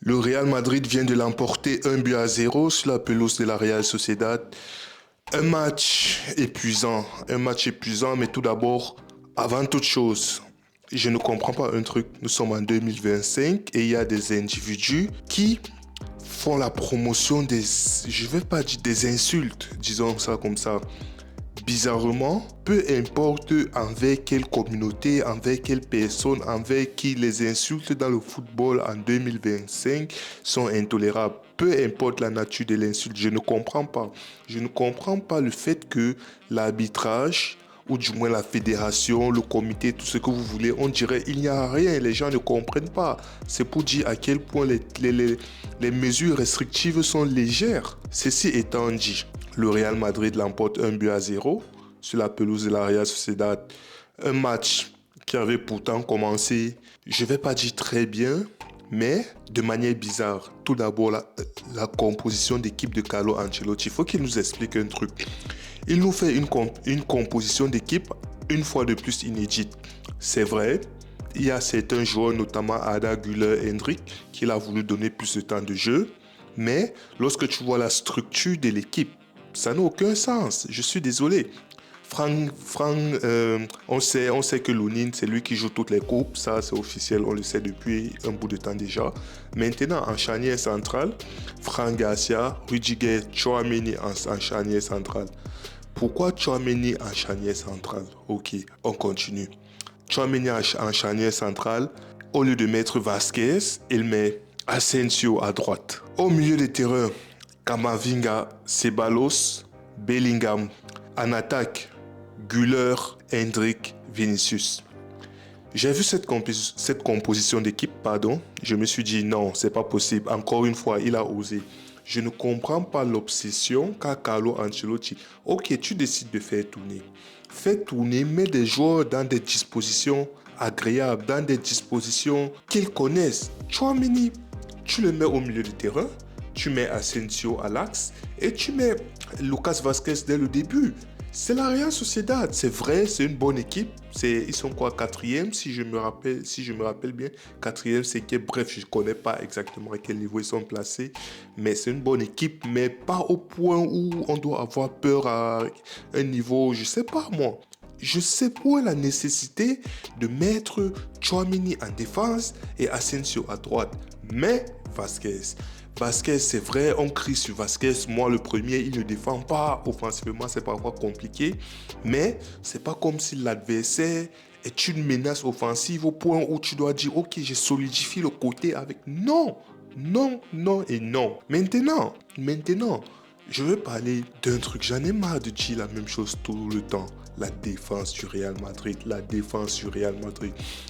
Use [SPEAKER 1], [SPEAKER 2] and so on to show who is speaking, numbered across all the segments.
[SPEAKER 1] Le Real Madrid vient de l'emporter 1-0 sur la pelouse de la Real Sociedad. Un match épuisant, mais tout d'abord, avant toute chose, je ne comprends pas un truc. Nous sommes en 2025 et il y a des individus qui font la promotion je vais pas dire des insultes, disons ça comme ça. Bizarrement, peu importe envers quelle communauté, envers quelle personne, envers qui les insultes dans le football en 2025 sont intolérables. Peu importe la nature de l'insulte, je ne comprends pas. Je ne comprends pas le fait que l'arbitrage, ou du moins la fédération, le comité, tout ce que vous voulez, on dirait il n'y a rien, les gens ne comprennent pas. C'est pour dire à quel point les mesures restrictives sont légères. Ceci étant dit, le Real Madrid l'emporte 1-0 sur la pelouse de la Real Sociedad. Un match qui avait pourtant commencé, je ne vais pas dire très bien, mais de manière bizarre. Tout d'abord, la composition d'équipe de Carlo Ancelotti. Il faut qu'il nous explique un truc. Il nous fait une composition d'équipe une fois de plus inédite. C'est vrai, il y a certains joueurs, notamment Arda Güler, Hendrik, qu'il a voulu donner plus de temps de jeu. Mais lorsque tu vois la structure de l'équipe, ça n'a aucun sens. Je suis désolé. On sait que Lunin, c'est lui qui joue toutes les coupes. Ça, c'est officiel, on le sait depuis un bout de temps déjà. Maintenant, en charnière centrale, Fran Garcia, Rudiger, Tchouaméni en charnière centrale. Pourquoi Tchouaméni en charnière centrale? Ok, on continue. Tchouaméni en charnière centrale, au lieu de mettre Vasquez, il met Asensio à droite. Au milieu de terrain, Camavinga, Ceballos, Bellingham. En attaque, Güler, Hendrik, Vinicius. J'ai vu cette composition d'équipe, je me suis dit non, c'est pas possible. Encore une fois, il a osé. Je ne comprends pas l'obsession qu'a Carlo Ancelotti. Ok, tu décides de faire tourner. Fais tourner, mets des joueurs dans des dispositions agréables, dans des dispositions qu'ils connaissent. Tchouaméni, tu le mets au milieu du terrain, tu mets Asensio à l'axe et tu mets Lucas Vasquez dès le début. C'est la Real Sociedad, c'est vrai, c'est une bonne équipe. Ils sont quoi, quatrième, si je me rappelle bien. Quatrième, bref, je ne connais pas exactement à quel niveau ils sont placés. Mais c'est une bonne équipe, mais pas au point où on doit avoir peur à un niveau, je ne sais pas moi. Je sais pour la nécessité de mettre Tchouaméni en défense et Asensio à droite. Mais Vasquez, c'est vrai, on crie sur Vasquez. Moi, le premier, il ne défend pas offensivement, c'est parfois compliqué. Mais c'est pas comme si l'adversaire est une menace offensive au point où tu dois dire, ok, je solidifie le côté avec... Non, non, non et non. Maintenant, je veux parler d'un truc. J'en ai marre de dire la même chose tout le temps. La défense du Real Madrid.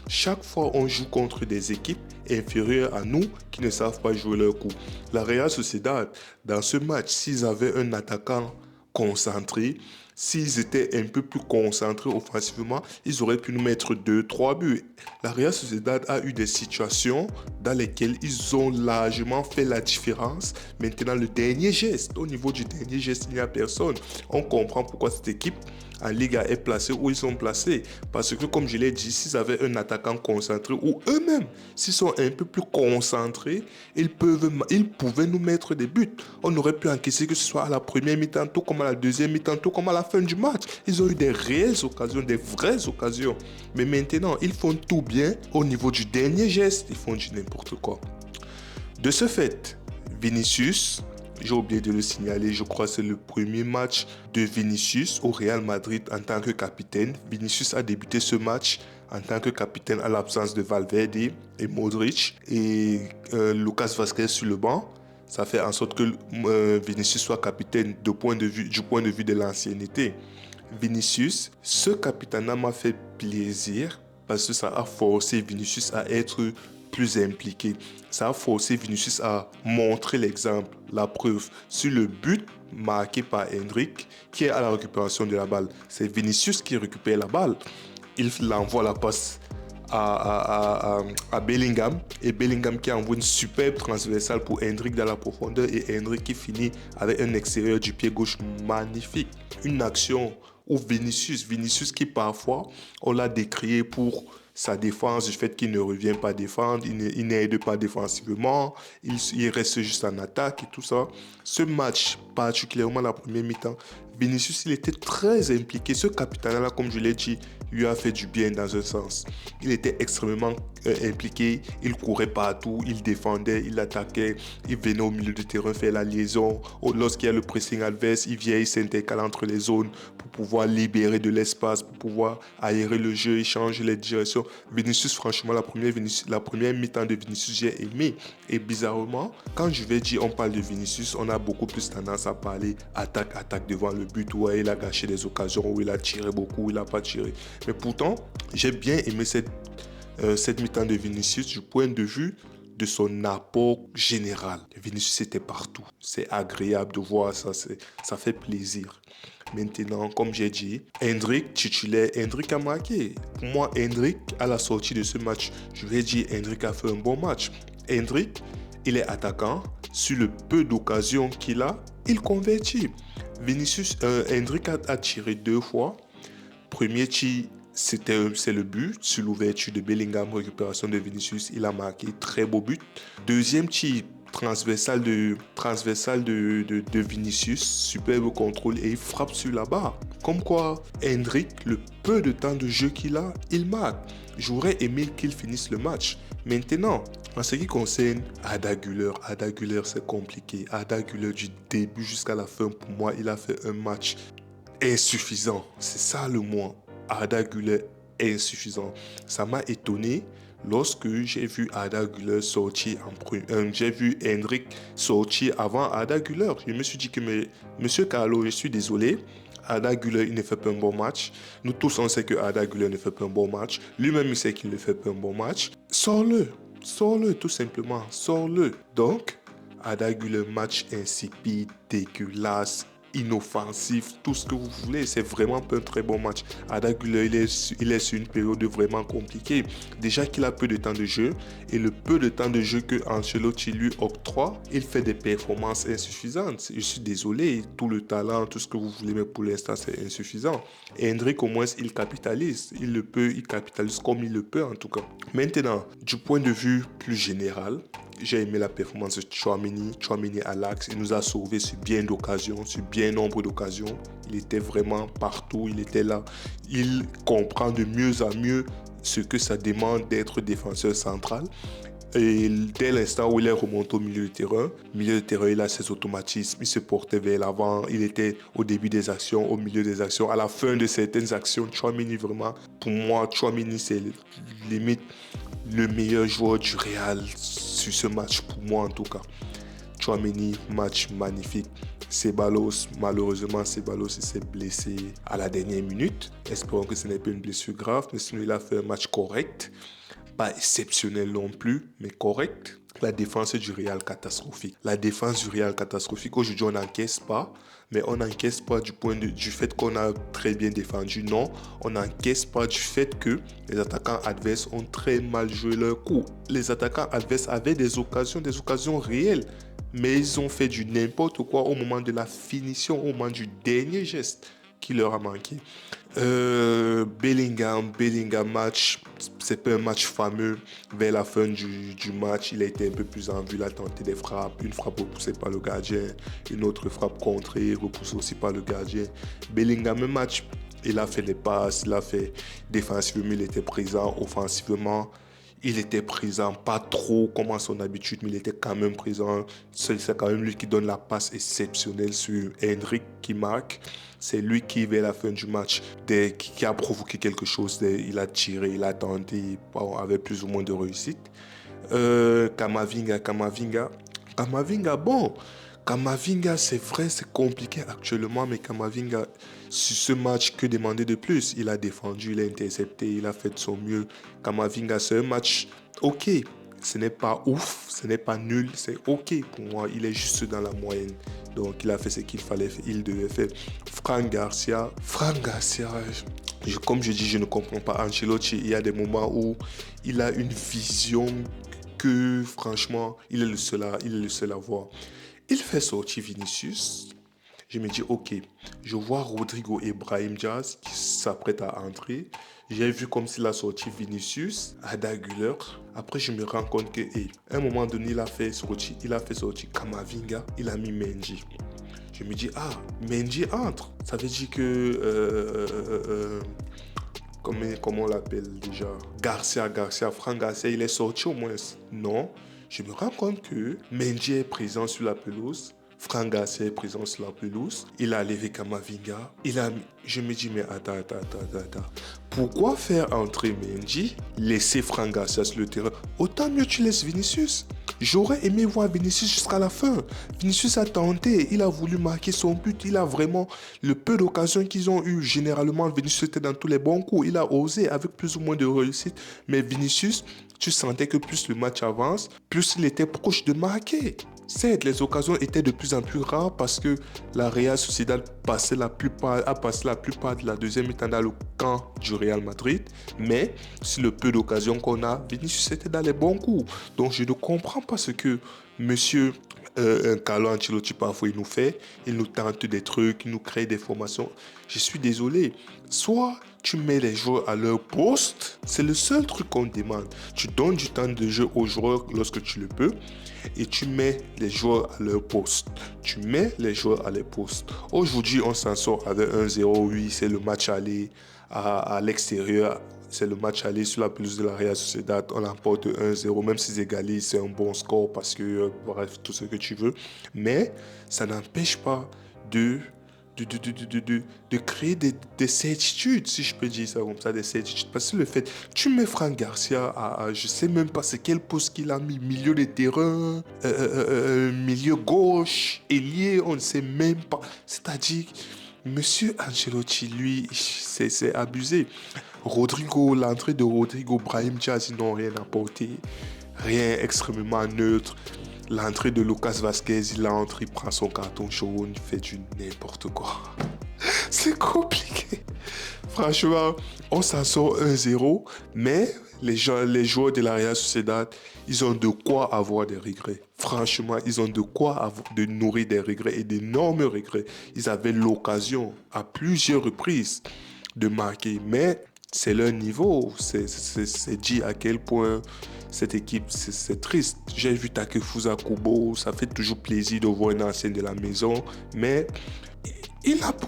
[SPEAKER 1] Chaque fois, on joue contre des équipes inférieures à nous qui ne savent pas jouer leur coup. La Real Sociedad, dans ce match, s'ils avaient un attaquant concentré, s'ils étaient un peu plus concentrés offensivement, ils auraient pu nous mettre 2-3 buts. La Real Sociedad a eu des situations dans lesquelles ils ont largement fait la différence. Maintenant, le dernier geste, au niveau du dernier geste, il n'y a personne. On comprend pourquoi cette équipe en Liga est placée où ils sont placés. Parce que, comme je l'ai dit, s'ils avaient un attaquant concentré ou eux-mêmes, s'ils sont un peu plus concentrés, ils pouvaient nous mettre des buts. On aurait pu encaisser que ce soit à la première mi-temps, tout comme à la deuxième mi-temps, tout comme à la fin du match. Ils ont eu des réelles occasions, des vraies occasions. Mais maintenant, ils font tout bien. Au niveau du dernier geste, ils font du n'importe quoi. De ce fait, Vinicius, j'ai oublié de le signaler, je crois que c'est le premier match de Vinicius au Real Madrid en tant que capitaine. Vinicius a débuté ce match en tant que capitaine à l'absence de Valverde et Modric et Lucas Vasquez sur le banc. Ça fait en sorte que Vinicius soit capitaine du point de vue de l'ancienneté. Vinicius, ce capitanat m'a fait plaisir parce que ça a forcé Vinicius à être plus impliqué. Ça a forcé Vinicius à montrer l'exemple, la preuve sur le but marqué par Hendrik qui est à la récupération de la balle. C'est Vinicius qui récupère la balle. Il envoie la passe à Bellingham et Bellingham qui envoie une superbe transversale pour Hendrik dans la profondeur et Hendrik qui finit avec un extérieur du pied gauche magnifique. Une action où Vinicius qui parfois on l'a décrié pour sa défense, du fait qu'il ne revient pas défendre, il n'aide pas défensivement, il reste juste en attaque et tout ça. Ce match, particulièrement la première mi-temps, Vinicius, il était très impliqué. Ce capitaine-là, comme je l'ai dit, lui a fait du bien dans un sens. Il était extrêmement impliqué, il courait partout, il défendait, il attaquait, il venait au milieu du terrain faire la liaison. Lorsqu'il y a le pressing adverse, il vient, il s'intercale entre les zones pour pouvoir libérer de l'espace, pour pouvoir aérer le jeu, il change les directions. Vinicius, franchement, la première mi-temps de Vinicius, j'ai aimé. Et bizarrement, quand je vais dire on parle de Vinicius, on a beaucoup plus tendance à parler attaque devant le but, où il a gâché des occasions, où il a tiré beaucoup, où il n'a pas tiré. Mais pourtant, j'ai bien aimé cette mi-temps de Vinicius du point de vue de son apport général. Vinicius était partout. C'est agréable de voir ça, ça fait plaisir. Maintenant, comme j'ai dit, Endrick, titulaire, Endrick a marqué. Pour moi, Endrick, à la sortie de ce match, je vais dire Endrick a fait un bon match. Endrick, il est attaquant. Sur le peu d'occasions qu'il a, il convertit. Endrick a tiré 2 fois. Premier tir, c'est le but sur l'ouverture de Bellingham, récupération de Vinicius, il a marqué, très beau but. Deuxième tir transversal de Vinicius, superbe contrôle et il frappe sur la barre. Comme quoi, Endrick, le peu de temps de jeu qu'il a, il marque. J'aurais aimé qu'il finisse le match. Maintenant, en ce qui concerne Arda Güler, c'est compliqué. Arda Güler, du début jusqu'à la fin, pour moi, il a fait un match insuffisant. C'est ça le mot. Arda Güler insuffisant. Ça m'a étonné lorsque j'ai vu Arda Güler sortir j'ai vu Endrick sortir avant Arda Güler. Je me suis dit que Monsieur Carlo, je suis désolé. Arda Güler, il ne fait pas un bon match. Nous tous, on sait que Arda Güler ne fait pas un bon match. Lui-même, il sait qu'il ne fait pas un bon match. Sors-le. Sors-le, tout simplement. Sors-le. Donc, Arda Güler, match insipide, dégueulasse, inoffensif, tout ce que vous voulez. C'est vraiment pas un très bon match. Arda Güler, il est sur une période vraiment compliquée. Déjà qu'il a peu de temps de jeu et le peu de temps de jeu que Ancelotti lui octroie, il fait des performances insuffisantes. Je suis désolé, tout le talent, tout ce que vous voulez, mais pour l'instant, c'est insuffisant. Et Endrick, au moins, il capitalise. Il capitalise comme il le peut en tout cas. Maintenant, du point de vue plus général, j'ai aimé la performance de Tchouaméni à l'axe. Il nous a sauvé sur bien d'occasions, sur bien nombre d'occasions. Il était vraiment partout, il était là. Il comprend de mieux en mieux ce que ça demande d'être défenseur central. Et dès l'instant où il est remonté au milieu de terrain, il a ses automatismes, il se portait vers l'avant, il était au début des actions, au milieu des actions, à la fin de certaines actions. Tchouaméni, vraiment, pour moi, Tchouaméni, c'est limite le meilleur joueur du Real sur ce match, pour moi en tout cas. Tchouaméni, match magnifique. Ceballos, malheureusement, il s'est blessé à la dernière minute. Espérons que ce n'est pas une blessure grave, mais sinon il a fait un match correct. Pas exceptionnel non plus, mais correct. La défense du Real catastrophique. Aujourd'hui, on n'encaisse pas, mais on n'encaisse pas du fait qu'on a très bien défendu. Non, on n'encaisse pas du fait que les attaquants adverses ont très mal joué leur coup. Les attaquants adverses avaient des occasions réelles, mais ils ont fait du n'importe quoi au moment de la finition, au moment du dernier geste qui leur a manqué. Bellingham match, c'est pas un match fameux. Vers la fin du match, il a été un peu plus en vue, il a tenté des frappes, une frappe repoussée par le gardien, une autre frappe contrée, repoussée aussi par le gardien. Bellingham, un match, il a fait des passes, il a fait défensivement, il était présent, offensivement. Il était présent, pas trop comme à son habitude, mais il était quand même présent. C'est quand même lui qui donne la passe exceptionnelle sur Endrick qui marque. C'est lui qui, vers la fin du match, qui a provoqué quelque chose. Il a tiré, il a tenté, avec plus ou moins de réussite. Camavinga, bon. Camavinga, c'est vrai, c'est compliqué actuellement, mais Camavinga, sur ce match, que demander de plus? Il a défendu, il a intercepté, il a fait de son mieux. Camavinga, c'est un match ok. Ce n'est pas ouf, ce n'est pas nul, c'est ok pour moi. Il est juste dans la moyenne. Donc, il a fait ce qu'il fallait, il devait faire. Fran Garcia, comme je dis, je ne comprends pas. Ancelotti, il y a des moments où il a une vision que, franchement, il est le seul à voir. Il fait sortir Vinicius Je me dis, ok, je vois Rodrigo et Brahim Diaz qui s'apprêtent à entrer. J'ai vu comme s'il a sorti Vinicius, Ada Güler. Après, je me rends compte que, à un moment donné, il a fait sortir Kamavinga, il a mis Mendy. Je me dis, ah, Mendy entre. Ça veut dire que, comment on l'appelle déjà? Franck Garcia, il est sorti au moins. Non, je me rends compte que Mendy est présent sur la pelouse. Franck Garcia est présent sur la pelouse. Il a levé Kamavinga. Je me dis, mais attends. Pourquoi faire entrer Mendy, laisser Franck Garcia sur le terrain? Autant mieux tu laisses Vinicius. J'aurais aimé voir Vinicius jusqu'à la fin. Vinicius a tenté, il a voulu marquer son but. Il a vraiment, le peu d'occasions qu'ils ont eu, généralement, Vinicius était dans tous les bons coups. Il a osé avec plus ou moins de réussite. Mais Vinicius, tu sentais que plus le match avance, plus il était proche de marquer. Certes, les occasions étaient de plus en plus rares parce que la Real Sociedad a passé la plupart de la deuxième mi-temps dans le camp du Real Madrid. Mais si le peu d'occasions qu'on a, Vinicius était dans les bons coups. Donc je ne comprends pas ce que monsieur Carlo Ancelotti parfois il nous fait. Il nous tente des trucs, il nous crée des formations. Je suis désolé. Soit tu mets les joueurs à leur poste, c'est le seul truc qu'on demande. Tu donnes du temps de jeu aux joueurs lorsque tu le peux et tu mets les joueurs à leur poste. Tu mets les joueurs à leur poste. Aujourd'hui, on s'en sort avec 1-0. Oui, c'est le match aller à l'extérieur. C'est le match aller sur la pelouse de la Real Sociedad. On l'emporte 1-0. Même s'ils égalisent, c'est un bon score parce que, bref, tout ce que tu veux. Mais ça n'empêche pas de créer des certitudes, si je peux dire ça comme ça, des certitudes. Parce que le fait, tu mets Franck Garcia je sais même pas c'est quel poste qu'il a mis, milieu de terrain, milieu gauche, ailier, on ne sait même pas. C'est-à-dire, Monsieur Ancelotti, lui, c'est abusé. L'entrée de Rodrigo, Brahim Diaz, ils n'ont rien apporté. Rien extrêmement neutre. L'entrée de Lucas Vazquez, il entre, il prend son carton jaune, il fait du n'importe quoi. C'est compliqué. Franchement, on s'en sort 1-0, mais les joueurs de la Real Sociedad, ils ont de quoi avoir des regrets. Franchement, ils ont de quoi nourrir des regrets et d'énormes regrets. Ils avaient l'occasion à plusieurs reprises de marquer, mais c'est leur niveau. C'est dit à quel point cette équipe, c'est triste. J'ai vu Takefusa Kubo, ça fait toujours plaisir de voir un ancien de la maison, mais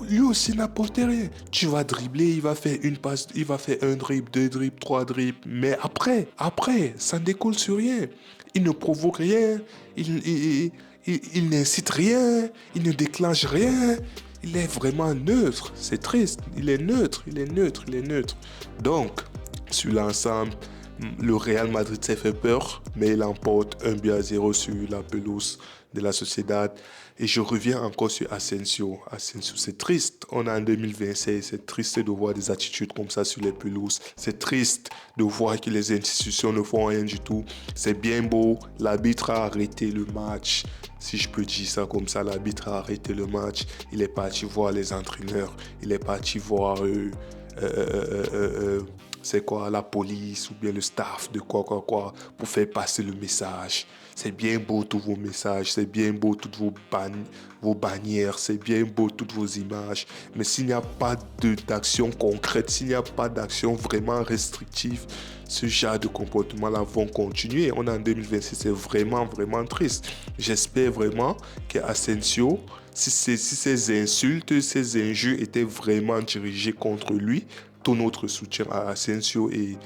[SPEAKER 1] lui aussi n'apporte rien. Tu vas dribbler, il va faire une passe, il va faire un dribble, deux dribbles, trois dribbles, mais après, ça ne découle sur rien. Il ne provoque rien, il n'incite rien, il ne déclenche rien. Il est vraiment neutre, c'est triste. Il est neutre. Donc, sur l'ensemble, le Real Madrid s'est fait peur, mais il emporte 1-0 sur la pelouse de la Sociedad. Et je reviens encore sur Asensio. Asensio, c'est triste. On est en 2026. C'est triste de voir des attitudes comme ça sur les pelouses. C'est triste de voir que les institutions ne font rien du tout. C'est bien beau. L'arbitre a arrêté le match. Si je peux dire ça comme ça, l'arbitre a arrêté le match. Il est parti voir les entraîneurs. Il est parti voir c'est quoi, la police ou bien le staff de quoi, pour faire passer le message. C'est bien beau tous vos messages, c'est bien beau toutes vos bannières, c'est bien beau toutes vos images. Mais s'il n'y a pas d'action concrète, s'il n'y a pas d'action vraiment restrictive, ce genre de comportement-là vont continuer. On est en 2026, c'est vraiment triste. J'espère vraiment que Asensio, si ces insultes, ces injures étaient vraiment dirigées contre lui, tout notre soutien à Asensio et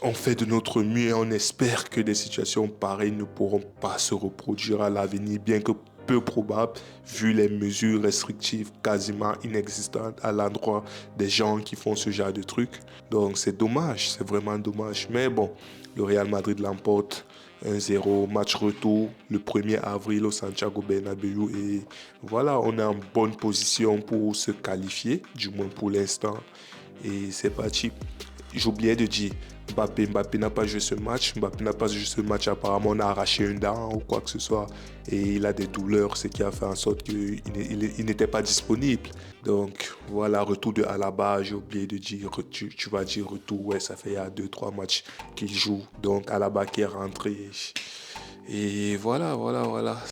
[SPEAKER 1] on fait de notre mieux et on espère que des situations pareilles ne pourront pas se reproduire à l'avenir, bien que peu probable vu les mesures restrictives quasiment inexistantes à l'endroit des gens qui font ce genre de trucs. Donc c'est dommage, c'est vraiment dommage. Mais bon, le Real Madrid l'emporte 1-0, match retour le 1er avril au Santiago Bernabéu et voilà, on est en bonne position pour se qualifier, du moins pour l'instant. Et c'est parti. J'oubliais de dire, Mbappé n'a pas joué ce match. Apparemment, on a arraché une dent ou quoi que ce soit. Et il a des douleurs, ce qui a fait en sorte qu'il n'était pas disponible. Donc, voilà, retour de Alaba. J'ai oublié de dire, tu vas dire retour. Ouais, ça fait il y a 2-3 matchs qu'il joue. Donc, Alaba qui est rentré. Et voilà.